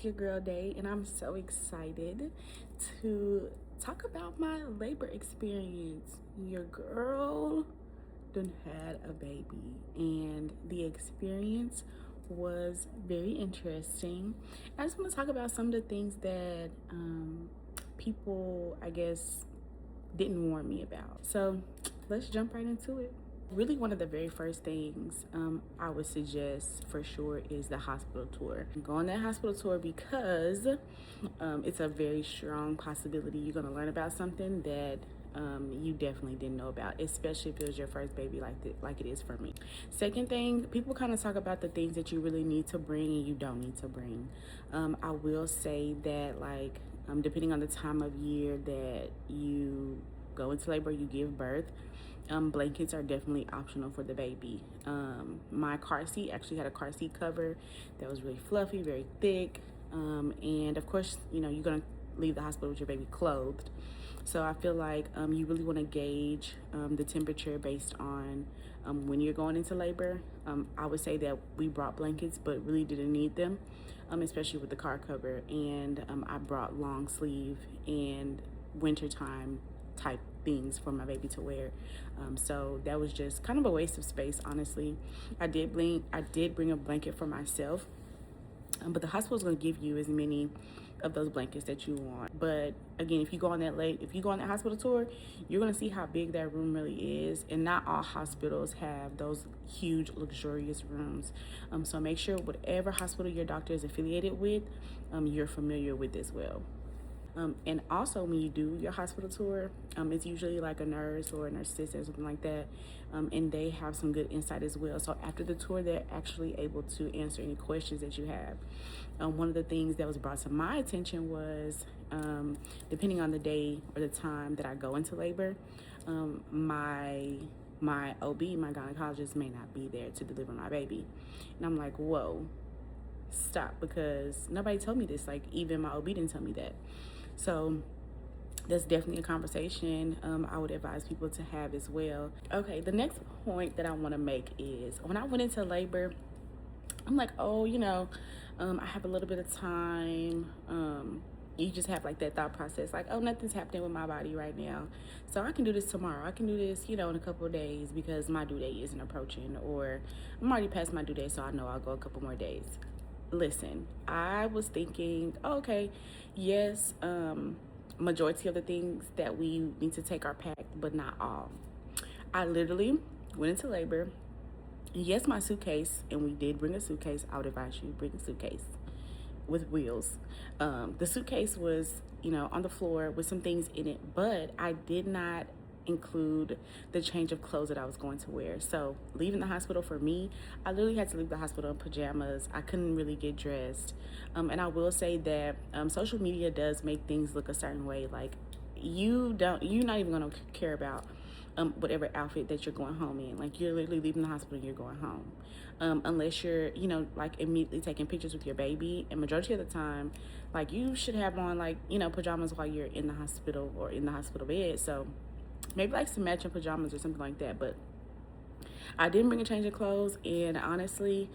it's your girl Day, and I'm so excited to talk about my labor experience. Your girl done had a baby, and the experience was very interesting. I just want to talk about some of the things that people, I guess, didn't warn me about. So let's jump right into it. Really, one of the very first things I would suggest for sure is the hospital tour. Go on that hospital tour because it's a very strong possibility you're going to learn about something that you definitely didn't know about, especially if it was your first baby like it is for me. Second thing, people kind of talk about the things that you really need to bring and you don't need to bring. I will say that, like, depending on the time of year that you go into labor, you give birth, blankets are definitely optional for the baby. My car seat actually had a car seat cover that was really fluffy, very thick, and of course, you know, you're gonna leave the hospital with your baby clothed. So I feel like you really want to gauge the temperature based on when you're going into labor. I would say that we brought blankets, but really didn't need them, especially with the car cover. And I brought long sleeve and wintertime type things for my baby to wear. So that was just kind of a waste of space, honestly. I did bring a blanket for myself, but the hospital's going to give you as many of those blankets that you want. But again, if you go on that hospital tour, you're going to see how big that room really is, and not all hospitals have those huge luxurious rooms. So make sure whatever hospital your doctor is affiliated with, you're familiar with as well. And also, when you do your hospital tour, it's usually like a nurse or a nurse assistant or something like that, and they have some good insight as well. So after the tour, they're actually able to answer any questions that you have. One of the things that was brought to my attention was, depending on the day or the time that I go into labor, my OB, my gynecologist, may not be there to deliver my baby. And I'm like, whoa, stop, because nobody told me this. Like, even my OB didn't tell me that. So that's definitely a conversation I would advise people to have as well. Okay, the next point that I want to make is, when I went into labor, I'm like, oh, you know, I have a little bit of time. You just have like that thought process, like, oh, nothing's happening with my body right now, so I can do this tomorrow. I can do this, you know, in a couple of days because my due date isn't approaching, or I'm already past my due date, so I know I'll go a couple more days. Listen, I was thinking, oh, okay, yes, majority of the things that we need to take are packed, but not all. I literally went into labor. Yes, my suitcase, and we did bring a suitcase. I would advise you bring a suitcase with wheels. The suitcase was, you know, on the floor with some things in it, but I did not include the change of clothes that I was going to wear. So leaving the hospital, for me, I literally had to leave the hospital in pajamas. I couldn't really get dressed. And I will say that social media does make things look a certain way. Like, you're not even going to care about whatever outfit that you're going home in. Like, you're literally leaving the hospital and you're going home, unless you're, you know, like, immediately taking pictures with your baby. And majority of the time, like, you should have on, like, you know, pajamas while you're in the hospital or in the hospital bed. So maybe like some matching pajamas or something like that. But I didn't bring a change of clothes, and honestly,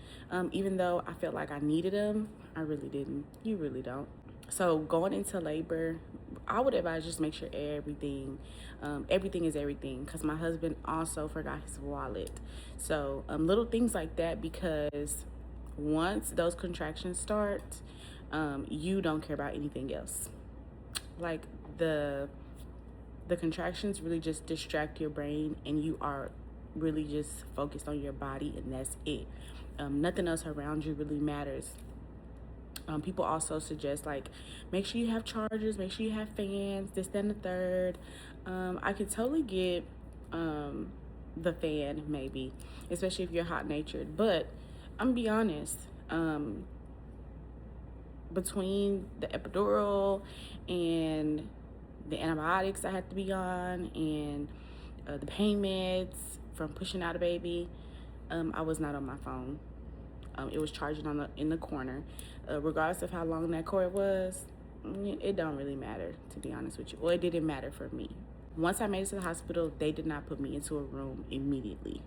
even though I felt like I needed them, I really didn't. You really don't. So going into labor, I would advise just make sure everything is everything, because my husband also forgot his wallet. So little things like that, because once those contractions start, you don't care about anything else. Like, the contractions really just distract your brain, and you are really just focused on your body, and that's it. Nothing else around you really matters. People also suggest, like, make sure you have chargers, make sure you have fans, this, that, and the third. I could totally get the fan, maybe, especially if you're hot-natured. But I'm gonna be honest, between the epidural and the antibiotics I had to be on, and the pain meds from pushing out a baby, I was not on my phone. It was charging in the corner. Regardless of how long that cord was, it don't really matter, to be honest with you. Well, it didn't matter for me. Once I made it to the hospital, they did not put me into a room immediately.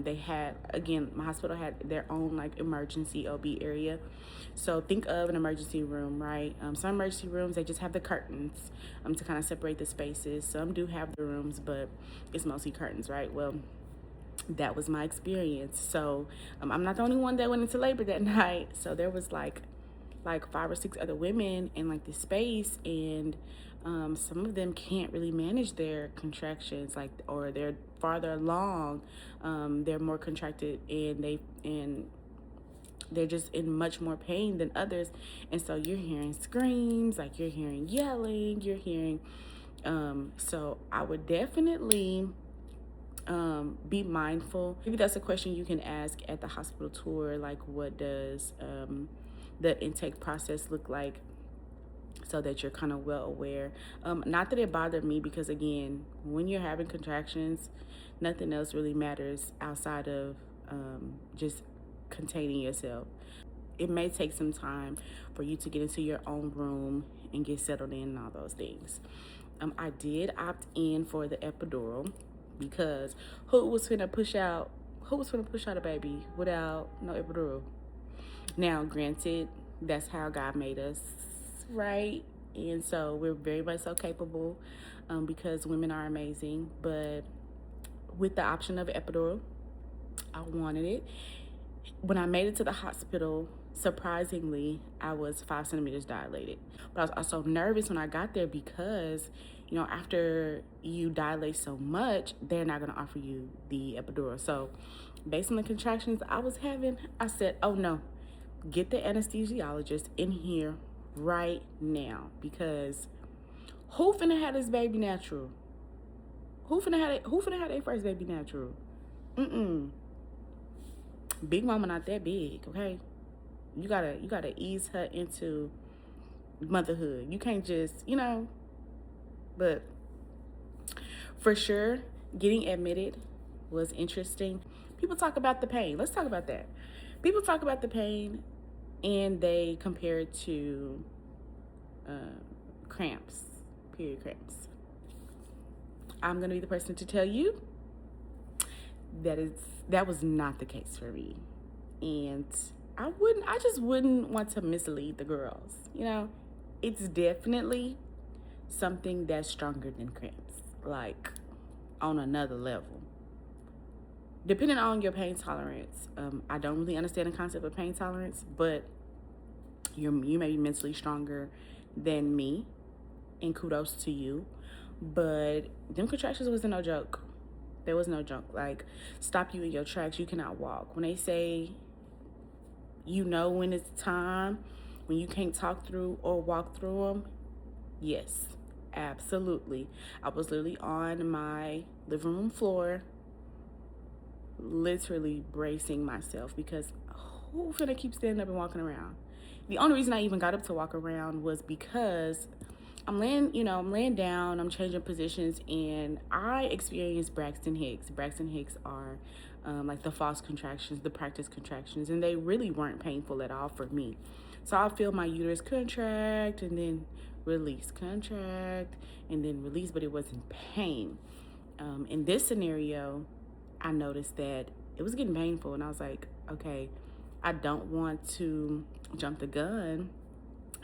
They had, again, my hospital had their own like emergency OB area. So think of an emergency room, right? Some emergency rooms, they just have the curtains to kind of separate the spaces. Some do have the rooms, but it's mostly curtains, right? Well, that was my experience. So I'm not the only one that went into labor that night. So there was like 5 or 6 other women in like this space, and some of them can't really manage their contractions, like, or they're farther along. They're more contracted, and they're just in much more pain than others. And so you're hearing screams, like you're hearing yelling, you're hearing so I would definitely be mindful. Maybe that's a question you can ask at the hospital tour, like what does the intake process look like, so that you're kind of well aware. Not that it bothered me, because again, when you're having contractions, nothing else really matters outside of just containing yourself. It may take some time for you to get into your own room and get settled in and all those things. I did opt in for the epidural, because who was finna push out a baby without no epidural? Now, granted, that's how God made us, right? And so we're very much so capable, because women are amazing. But with the option of epidural, I wanted it. When I made it to the hospital, surprisingly, I was 5 centimeters dilated. But I was also nervous when I got there, because, you know, after you dilate so much, they're not going to offer you the epidural. So based on the contractions I was having, I said, oh no, get the anesthesiologist in here right now, because who finna have this baby natural? Who finna have their first baby natural? Big mama not that big, okay? You gotta ease her into motherhood. You can't just, you know. But for sure, getting admitted was interesting. People talk about the pain. Let's talk about that. People talk about the pain, and they compare it to cramps, period cramps. I'm gonna be the person to tell you that was not the case for me. And I just wouldn't want to mislead the girls. You know, it's definitely something that's stronger than cramps, like on another level. Depending on your pain tolerance, I don't really understand the concept of pain tolerance, but you may be mentally stronger than me, and kudos to you. But them contractions wasn't no joke. There was no joke. Like, stop you in your tracks. You cannot walk. When they say, you know, when it's time, when you can't talk through or walk through them, yes, absolutely. I was literally on my living room floor, literally bracing myself, because who finna keep standing up and walking around? The only reason I even got up to walk around was because I'm laying down, I'm changing positions, and I experienced Braxton Hicks. Braxton Hicks are like the false contractions, the practice contractions, and they really weren't painful at all for me. So I feel my uterus contract and then release, contract and then release, but it wasn't pain. In this scenario, I noticed that it was getting painful, and I was like, okay, I don't want to jump the gun.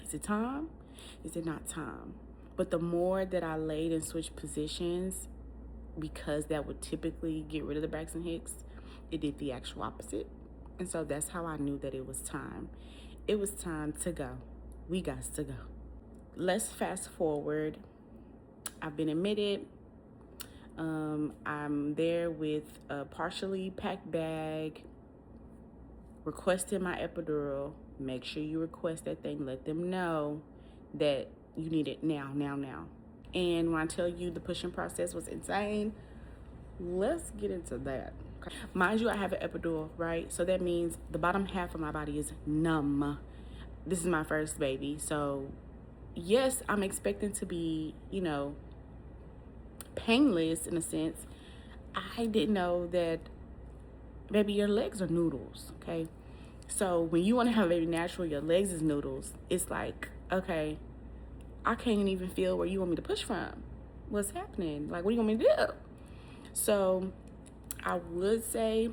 Is it time? Is it not time? But the more that I laid and switched positions, because that would typically get rid of the Braxton Hicks, it did the actual opposite. And so that's how I knew that it was time. It was time to go. We got to go. Let's fast forward. I've been admitted. I'm there with a partially packed bag, requesting my epidural. Make sure you request that thing. Let them know that you need it now. And when I tell you the pushing process was insane, let's get into that. Okay. Mind you, I have an epidural, right? So that means the bottom half of my body is numb. This is my first baby. So yes, I'm expecting to be, painless in a sense. I didn't know that, baby, your legs are noodles, okay? So when you want to have a baby natural, your legs is noodles. It's like, okay, I can't even feel where you want me to push from. What's happening? Like, what do you want me to do? So I would say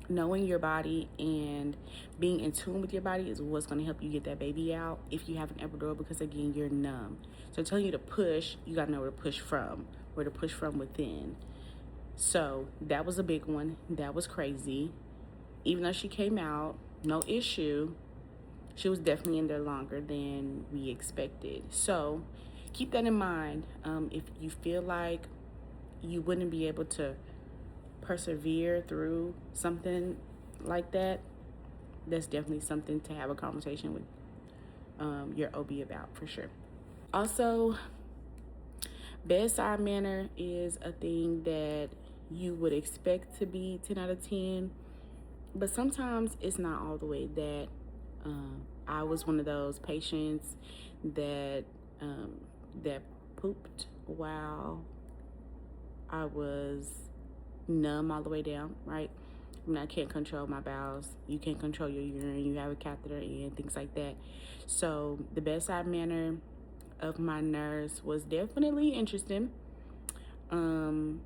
knowing your body and being in tune with your body is what's going to help you get that baby out if you have an epidural, because again, you're numb. So telling you to push, you got to know where to push from, where to push from within. So that was a big one. That was crazy. Even though she came out, no issue, she was definitely in there longer than we expected. So keep that in mind. If you feel like you wouldn't be able to persevere through something like that, that's definitely something to have a conversation with your OB about, for sure. Also, bedside manner is a thing that you would expect to be 10 out of 10, but sometimes it's not all the way that. I was one of those patients that that pooped while I was numb all the way down, right? I mean, I can't control my bowels. You can't control your urine. You have a catheter and things like that. So the bedside manner of my nurse was definitely interesting. I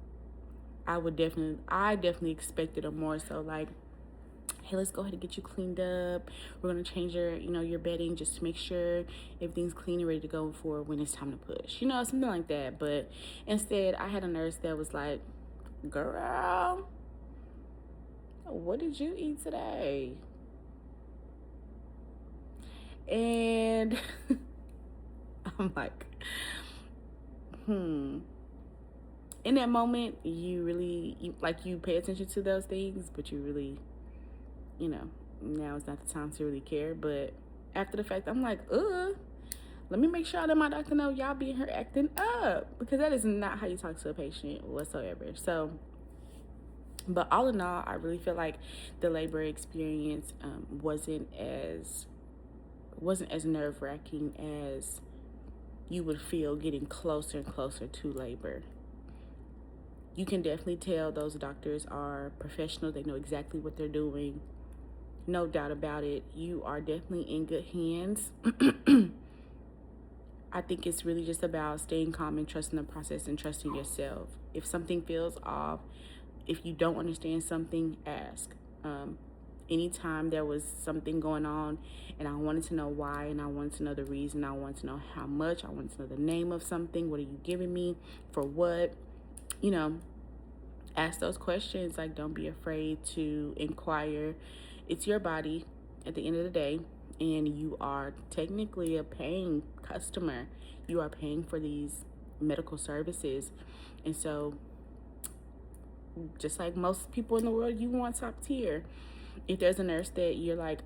definitely expected a more so like, hey, let's go ahead and get you cleaned up. We're gonna change your bedding just to make sure everything's clean and ready to go for when it's time to push. Something like that. But instead, I had a nurse that was like, girl, what did you eat today? And I'm like, in that moment, you pay attention to those things, but you really, now is not the time to really care. But after the fact, I'm like, let me make sure I let my doctor know y'all being here acting up, because that is not how you talk to a patient whatsoever. So, but all in all, I really feel like the labor experience wasn't as nerve-wracking as you would feel getting closer and closer to labor. You can definitely tell those doctors are professional. They know exactly what they're doing. No doubt about it. You are definitely in good hands. I think it's really just about staying calm and trusting the process and trusting yourself. If something feels off, if you don't understand something, ask. Anytime there was something going on and I wanted to know why, and I wanted to know the reason, I wanted to know how much, I wanted to know the name of something, what are you giving me, for what, ask those questions. Like, don't be afraid to inquire. It's your body at the end of the day, and you are technically a paying customer. You are paying for these medical services. And so, just like most people in the world, you want top tier. If there's a nurse that you're like,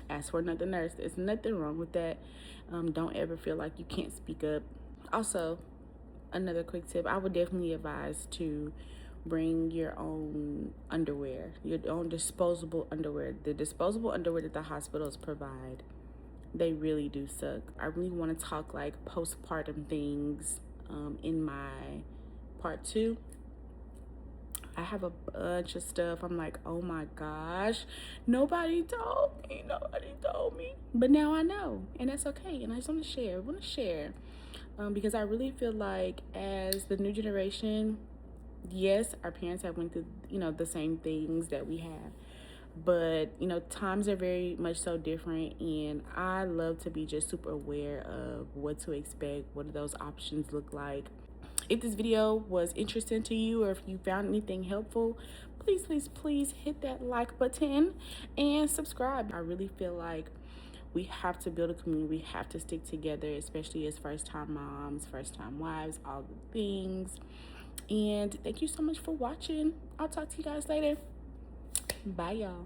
ask for another nurse. There's nothing wrong with that. Don't ever feel like you can't speak up. Also, another quick tip, I would definitely advise to bring your own underwear, your own disposable underwear. The disposable underwear that the hospitals provide, they really do suck. I really want to talk like postpartum things in my part 2. I have a bunch of stuff. I'm like, oh my gosh, nobody told me. But now I know, and that's okay. And I just want to share. Because I really feel like as the new generation, yes, our parents have went through, the same things that we have. But, times are very much so different. And I love to be just super aware of what to expect. What do those options look like? If this video was interesting to you, or if you found anything helpful, please hit that like button and subscribe. I really feel like we have to build a community. We have to stick together, especially as first-time moms, first-time wives, all the things. And thank you so much for watching. I'll talk to you guys later. Bye, y'all.